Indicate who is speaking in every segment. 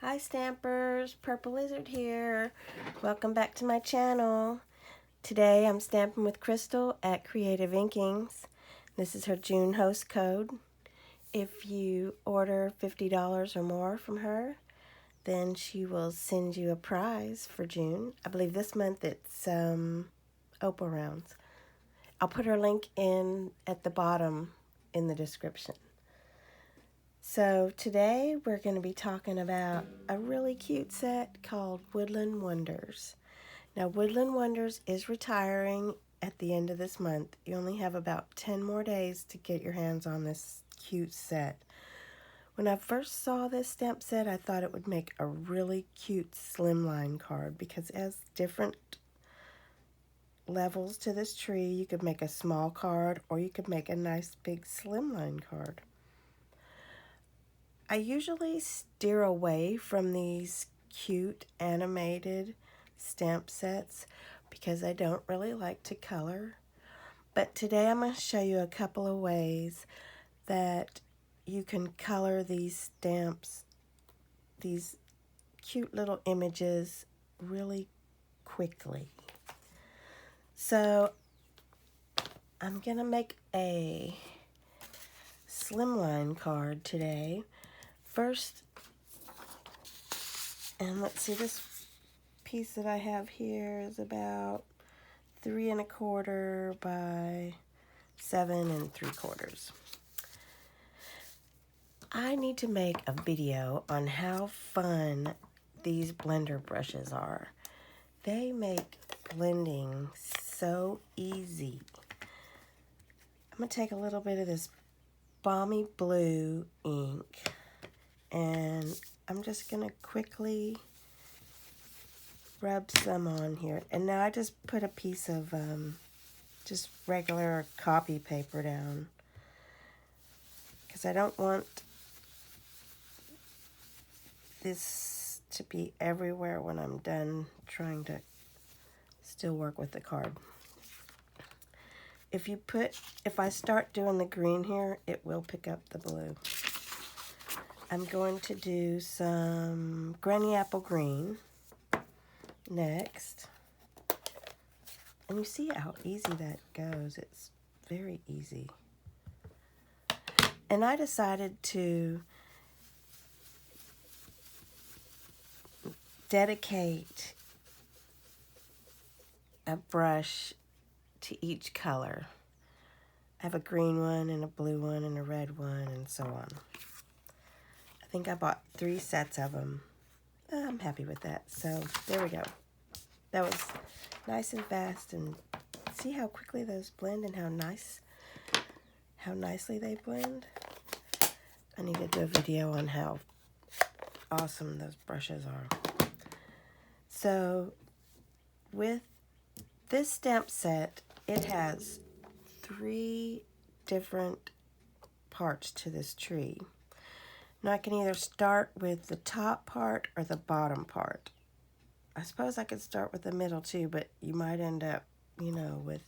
Speaker 1: Hi Stampers, Purple Lizard here. Welcome back to my channel. Today I'm stamping with Crystal at Creative Inkings. This is her June host code. If you order $50 or more from her, then she will send you a prize for June. I believe this month it's Opal Rounds. I'll put her link in at the bottom in the description. So today we're going to be talking about a really cute set called Woodland Wonders. Now Woodland Wonders is retiring at the end of this month. You only have about 10 more days to get your hands on this cute set. When I first saw this stamp set, I thought it would make a really cute slimline card because it has different levels to this tree. You could make a small card or you could make a nice big slimline card. I usually steer away from these cute animated stamp sets because I don't really like to color. But today I'm going to show you a couple of ways that you can color these stamps, these cute little images, really quickly. So I'm going to make a slimline card today. First, and let's see, this piece that I have here is about 3 1/4 by 7 3/4. I need to make a video on how fun these blender brushes are. They make blending so easy. I'm going to take a little bit of this Balmy Blue ink, and I'm just going to quickly rub some on here. And now I just put a piece of just regular copy paper down because I don't want this to be everywhere when I'm done trying to still work with the card. If I start doing the green here, it will pick up the blue. I'm going to do some Granny Apple Green next. And you see how easy that goes. It's very easy. And I decided to dedicate a brush to each color. I have a green one and a blue one and a red one and so on. I think I bought 3 sets of them. I'm happy with that. So there we go. That was nice and fast, and see how quickly those blend and how nicely they blend. I need to do a video on how awesome those brushes are. So with this stamp set, it has 3 different parts to this tree. Now I can either start with the top part or the bottom part. I suppose I could start with the middle too, but you might end up, with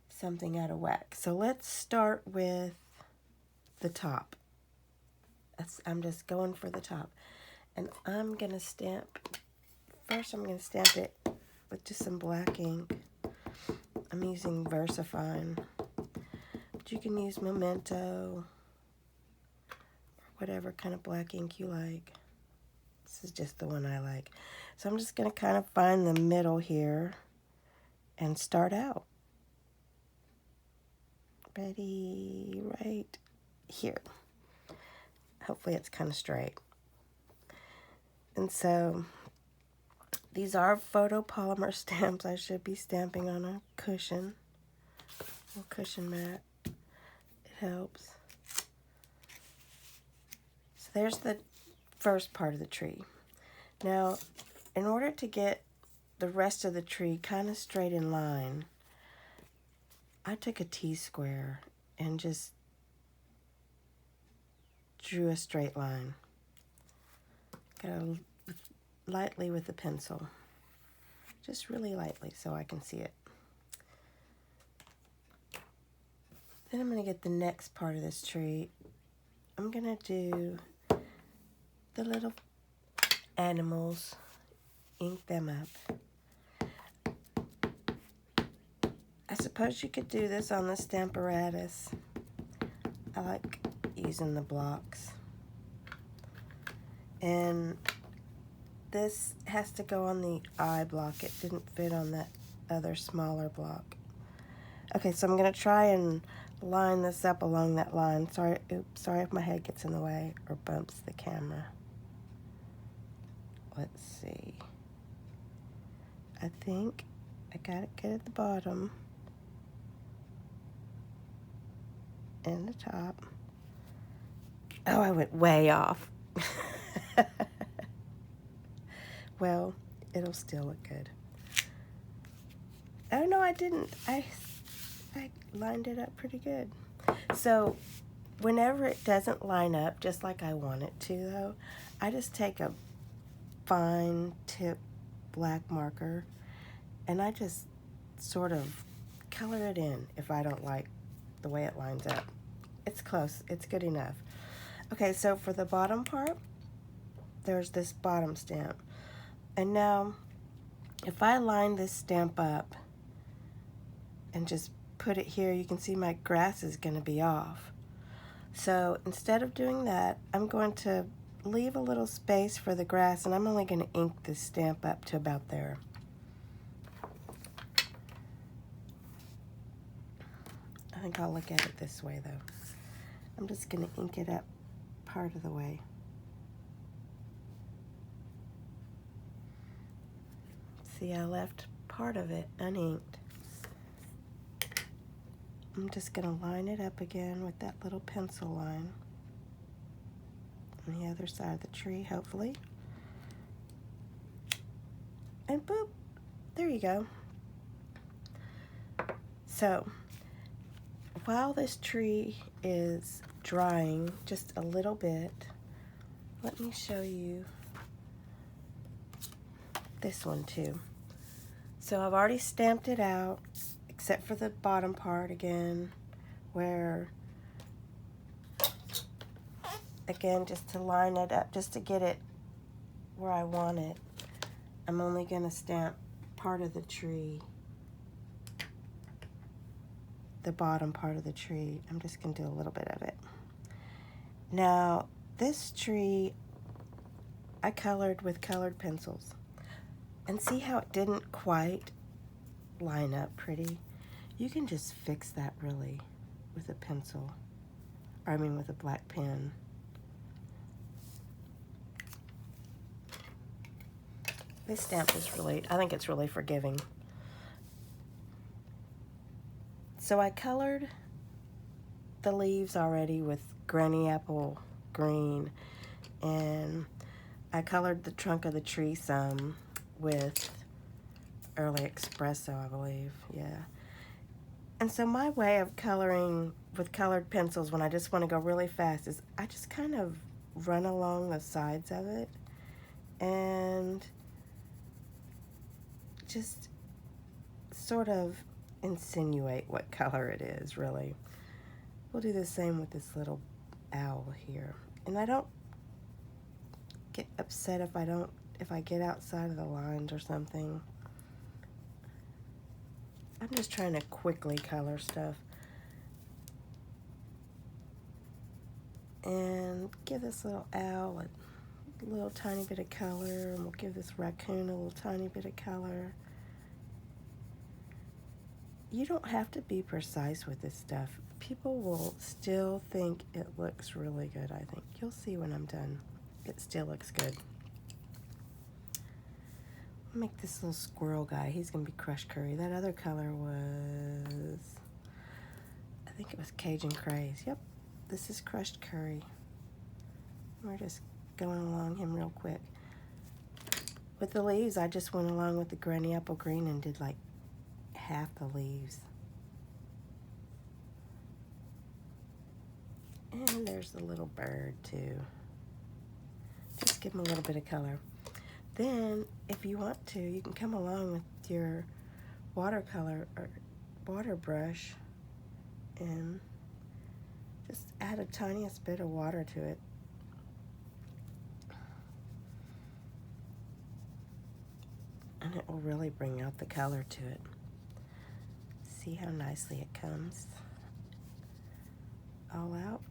Speaker 1: something out of whack. So let's start with the top. I'm just going for the top. And I'm going to stamp, first I'm going to stamp it with just some black ink. I'm using VersaFine, but you can use Memento, whatever kind of black ink you like. This is just the one I like. So I'm just going to kind of find the middle here and start out. Ready, right here. Hopefully it's kind of straight. And so these are photopolymer stamps. I should be stamping on a cushion, cushion mat. It helps. So there's the first part of the tree. Now, in order to get the rest of the tree kind of straight in line, I took a T-square and just drew a straight line. Go lightly with the pencil, just really lightly so I can see it. Then I'm going to get the next part of this tree. I'm going to do the little animals, ink them up. I suppose you could do this on the Stamparatus. I like using the blocks. And this has to go on the I block. It didn't fit on that other smaller block. Okay, so I'm going to try and line this up along that line. Sorry if my head gets in the way or bumps the camera. Let's see. I think I got it good at the bottom and the top. Oh, I went way off. Well, it'll still look good. Oh no, I didn't. I lined it up pretty good. So whenever it doesn't line up just like I want it to though, I just take a fine tip black marker and I just sort of color it in if I don't like the way it lines up. It's close, it's good enough. Okay, so for the bottom part, there's this bottom stamp. And now, if I line this stamp up and just put it here, you can see my grass is going to be off. So instead of doing that, I'm going to leave a little space for the grass, and I'm only going to ink this stamp up to about there. I think I'll look at it this way though. I'm just going to ink it up part of the way. See, I left part of it uninked. I'm just going to line it up again with that little pencil line on the other side of the tree, hopefully. And boop, there you go. So, while this tree is drying just a little bit, let me show you this one too. So I've already stamped it out, except for the bottom part again, where, again, just to line it up, just to get it where I want it, I'm only going to stamp part of the tree, the bottom part of the tree. I'm just going to do a little bit of it. Now, this tree I colored with colored pencils. And see how it didn't quite line up pretty? You can just fix that really with a pencil, or I mean with a black pen. This stamp is really, I think it's really forgiving. So I colored the leaves already with Granny Apple Green, and I colored the trunk of the tree some with Early Espresso, I believe, yeah. And so my way of coloring with colored pencils when I just want to go really fast is I just kind of run along the sides of it and just sort of insinuate what color it is, really. We'll do the same with this little owl here. And I don't get upset if I get outside of the lines or something. I'm just trying to quickly color stuff. And give this little owl a little tiny bit of color, and we'll give this raccoon a little tiny bit of color. You don't have to be precise with this stuff. People will still think it looks really good, I think. You'll see when I'm done. It still looks good. Make this little squirrel guy. He's gonna be crushed curry. That other color was, I think it was Cajun Craze. Yep, this is crushed curry. We're just going along him real quick. With the leaves, I just went along with the Granny Apple Green and did like half the leaves. And there's the little bird too. Just give him a little bit of color. Then, if you want to, you can come along with your watercolor or water brush and just add a tiniest bit of water to it. and it will really bring out the color to it. See how nicely it comes all out.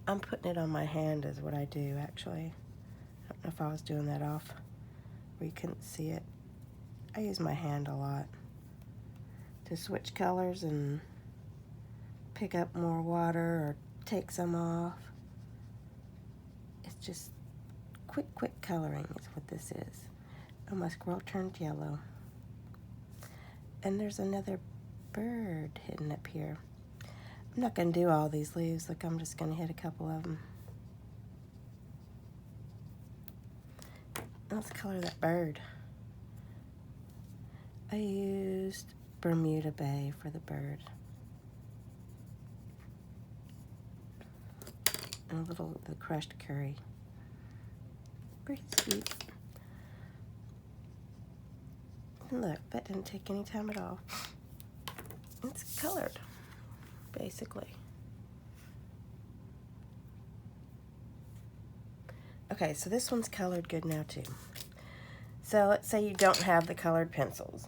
Speaker 1: I'm putting it on my hand is what I do actually. I don't know if I was doing that off where you couldn't see it. I use my hand a lot to switch colors and pick up more water or take some off. It's just quick coloring is what this is. Oh, my squirrel turned yellow. And there's another bird hidden up here. I'm not going to do all these leaves. Look, I'm just going to hit a couple of them. Let's color that bird. I used Bermuda Bay for the bird. And a little of the crushed curry. Pretty sweet. And look, that didn't take any time at all. It's colored, basically. Okay, so this one's colored good now too. So let's say you don't have the colored pencils.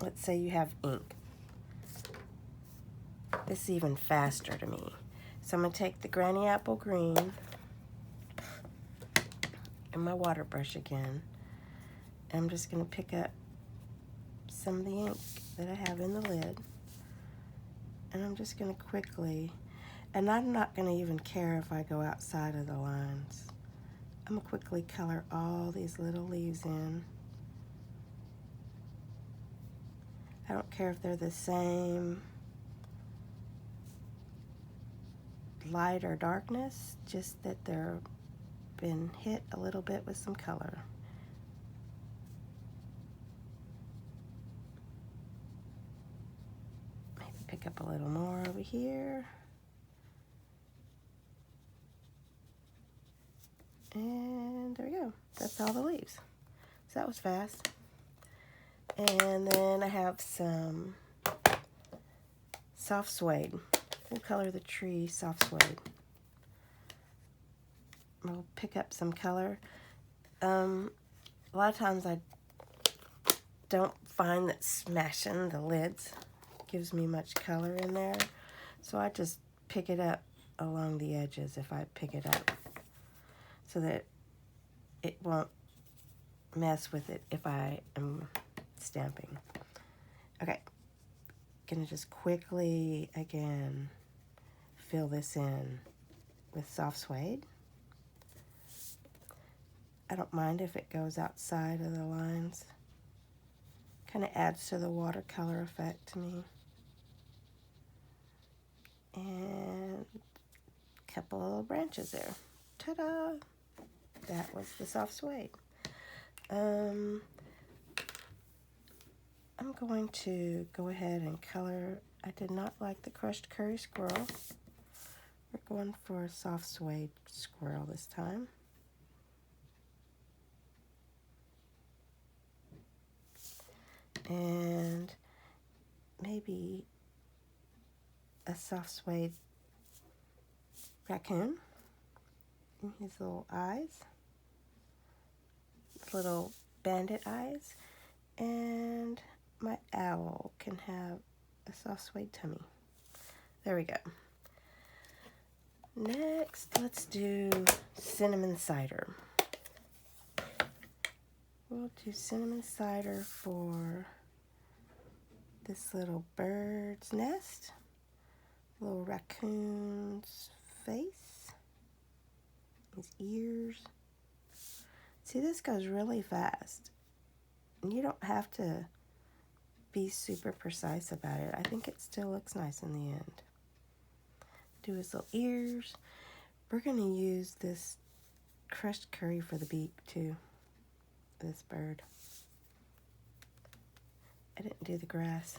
Speaker 1: Let's say you have ink. This is even faster to me. So I'm going to take the Granny Apple Green and my water brush again. And I'm just going to pick up some of the ink that I have in the lid. And I'm just going to quickly, and I'm not going to even care if I go outside of the lines. I'm going to quickly color all these little leaves in. I don't care if they're the same light or darkness, just that they're been hit a little bit with some color. Maybe pick up a little more over here. And there we go. That's all the leaves. So that was fast. And then I have some soft suede. We'll color the tree soft suede. We'll pick up some color. A lot of times I don't find that smashing the lids gives me much color in there. So I just pick it up along the edges if I pick it up, so that it won't mess with it if I am stamping. Okay, gonna just quickly again fill this in with soft suede. I don't mind if it goes outside of the lines. Kind of adds to the watercolor effect to me. And a couple of branches there. Ta-da! That was the soft suede. I'm going to go ahead and color. I did not like the crushed curry squirrel. We're going for a soft suede squirrel this time. And maybe a soft suede raccoon. And his little eyes. Little bandit eyes. And my owl can have a soft suede tummy. There we go. Next, let's do cinnamon cider. We'll do cinnamon cider for this little bird's nest, little raccoon's face, his ears. See, this goes really fast. You don't have to be super precise about it. I think it still looks nice in the end. Do his little ears. We're going to use this crushed curry for the beak too. This bird. I didn't do the grass.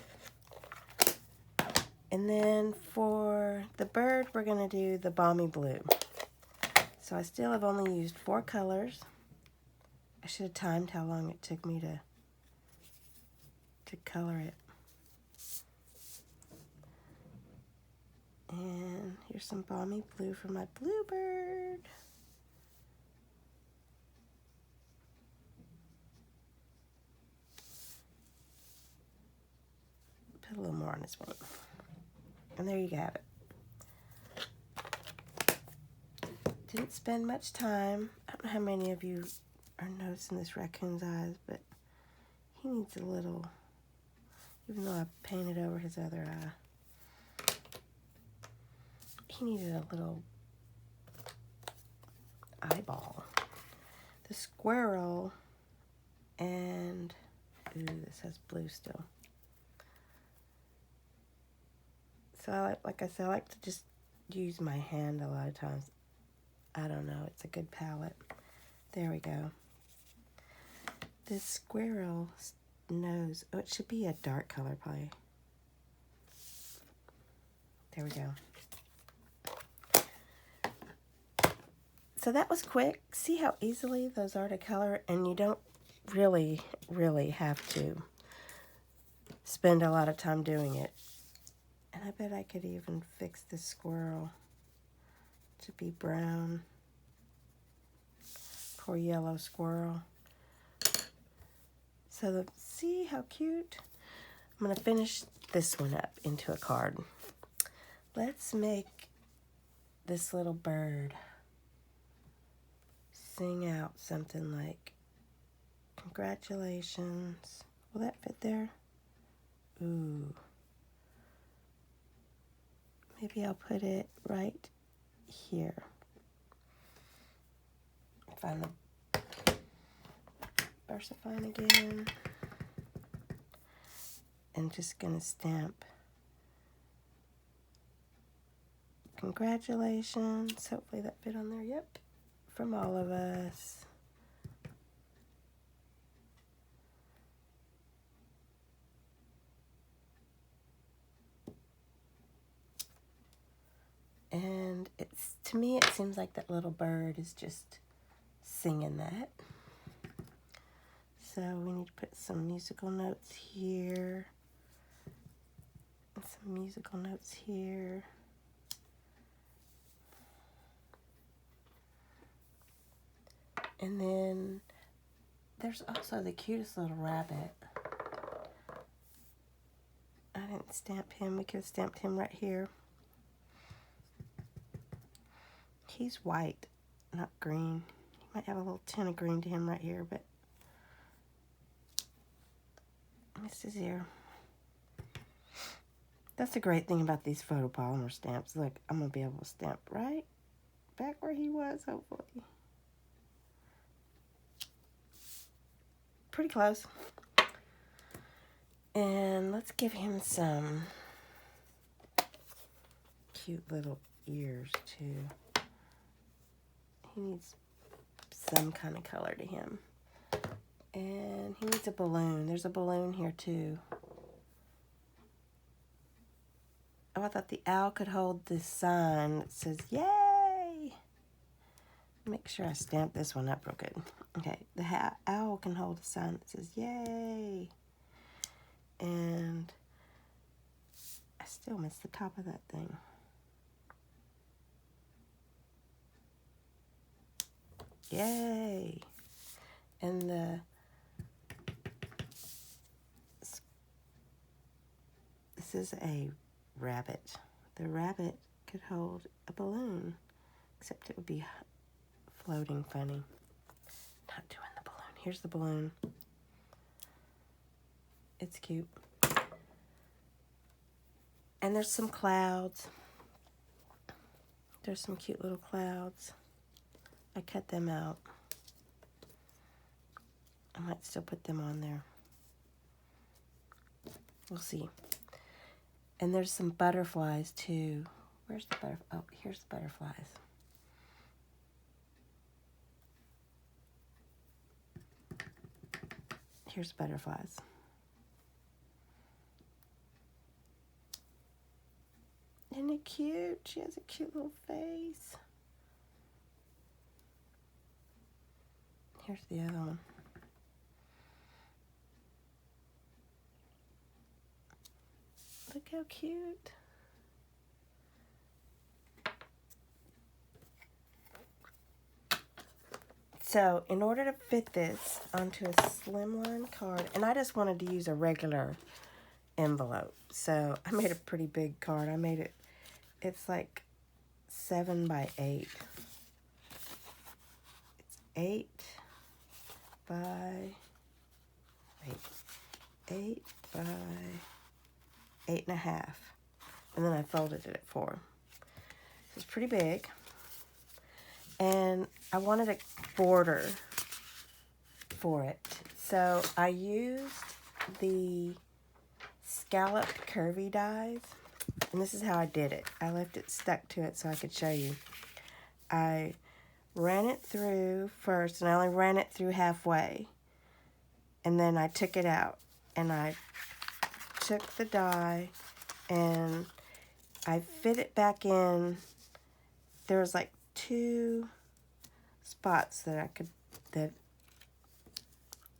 Speaker 1: And then for the bird, we're going to do the Balmy Blue. So I still have only used 4 colors. I should have timed how long it took me to color it. And here's some Balmy Blue for my bluebird. more on this one. And there you have it. Didn't spend much time. I don't know how many of you are noticing this raccoon's eyes, but he needs a little, even though I painted over his other eye, he needed a little eyeball. The squirrel, and, ooh, this has blue still. So, like I said, I like to just use my hand a lot of times. I don't know, it's a good palette. There we go. This squirrel's nose, oh, it should be a dark color probably. There we go. So that was quick. See how easily those are to color, and you don't really have to spend a lot of time doing it. And I bet I could even fix this squirrel to be brown. Poor yellow squirrel. So see how cute? I'm going to finish this one up into a card. Let's make this little bird sing out something like, congratulations. Will that fit there? Ooh. Maybe I'll put it right here. Find the VersaFine again. And just gonna stamp congratulations. Hopefully that fit on there. Yep. From all of us. And it's, to me, it seems like that little bird is just singing that. So we need to put some musical notes here. And some musical notes here. And then there's also the cutest little rabbit. I didn't stamp him. We could have stamped him right here. He's white, not green. He might have a little tint of green to him right here, but this is here. That's the great thing about these photopolymer stamps. Look, I'm going to be able to stamp right back where he was, hopefully. Pretty close. And let's give him some cute little ears, too. He needs some kind of color to him. And he needs a balloon. There's a balloon here, too. Oh, I thought the owl could hold this sign that says, yay! Make sure I stamp this one up real good. Okay, the owl can hold a sign that says, yay! And I still missed the top of that thing. Yay! And this is a rabbit. The rabbit could hold a balloon, except it would be floating funny. Not doing the balloon. Here's the balloon. It's cute. And there's some clouds. There's some cute little clouds. I cut them out. I might still put them on there. We'll see. And there's some butterflies too. Where's the butterfly? Oh, here's the butterflies. Here's butterflies. Isn't it cute? She has a cute little face. Here's the other one. Look how cute. So, in order to fit this onto a slimline card, and I just wanted to use a regular envelope. So I made a pretty big card. I made it, it's like 7 by 8. It's 8 by 8 by 8.5. And then I folded it at 4. So it's pretty big. And I wanted a border for it. So I used the Scalloped curvy dies. And this is how I did it. I left it stuck to it so I could show you. I ran it through first, and I only ran it through halfway. And then I took it out, and I took the die, and I fit it back in. There was like 2 spots that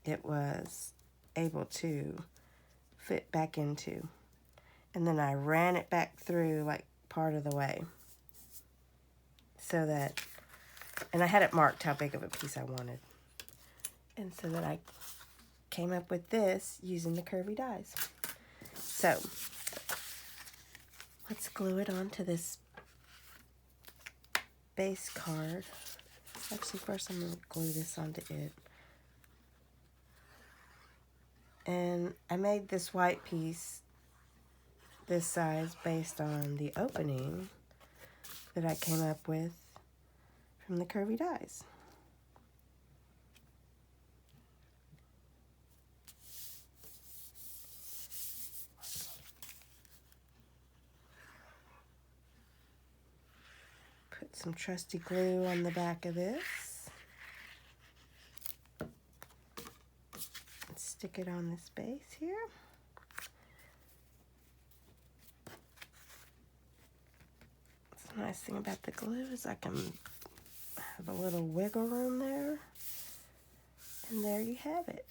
Speaker 1: it was able to fit back into. And then I ran it back through like part of the way. So that, and I had it marked how big of a piece I wanted. And so that I came up with this using the curvy dies. So, let's glue it onto this base card. Actually, first I'm going to glue this onto it. And I made this white piece this size based on the opening that I came up with from the curvy dies. Put some trusty glue on the back of this. And stick it on this base here. The nice thing about the glue is I can have a little wiggle room there. And there you have it.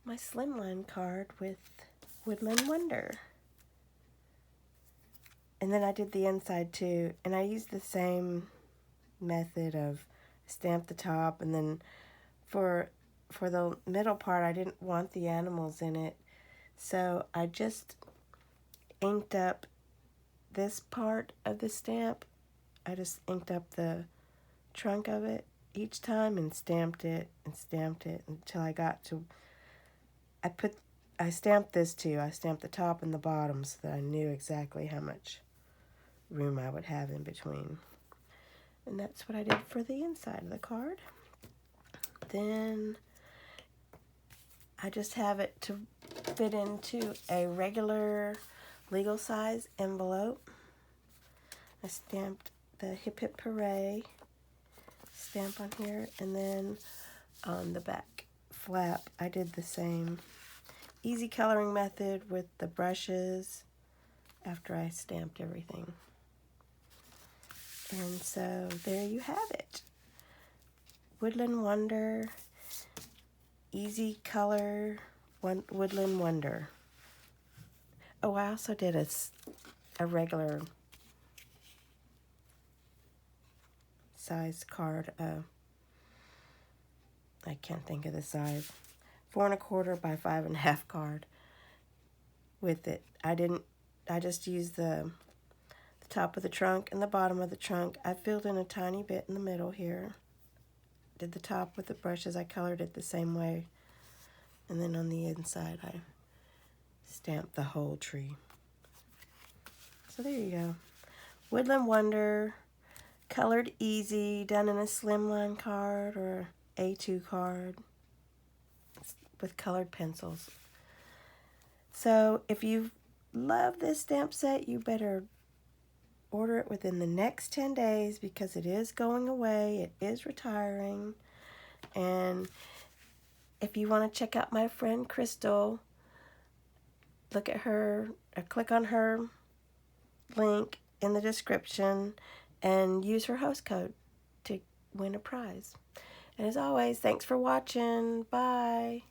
Speaker 1: My Slimline card with Woodland Wonder. And then I did the inside too. And I used the same method of stamp the top. And then for the middle part, I didn't want the animals in it. So I just inked up this part of the stamp. I just inked up the trunk of it each time and stamped it until I got to, I stamped this too. I stamped the top and the bottom so that I knew exactly how much room I would have in between. And that's what I did for the inside of the card. Then I just have it to fit into a regular legal size envelope. I stamped the Hip Hip Hooray stamp on here, and then on the back flap I did the same easy coloring method with the brushes after I stamped everything. And so there you have it. Woodland Wonder, easy color, Woodland Wonder. Oh, I also did a regular size card. I can't think of the size. 4 1/4 by 5 1/2 card with it. I just used the top of the trunk and the bottom of the trunk. I filled in a tiny bit in the middle here. Did the top with the brushes. I colored it the same way. And then on the inside, I stamped the whole tree. So there you go. Woodland Wonder, colored easy, done in a Slimline card or A2 card with colored pencils. So if you love this stamp set, you better order it within the next 10 days because it is going away. It is retiring. And if you want to check out my friend Crystal, look at her, or click on her link in the description and use her host code to win a prize. And as always, thanks for watching. Bye.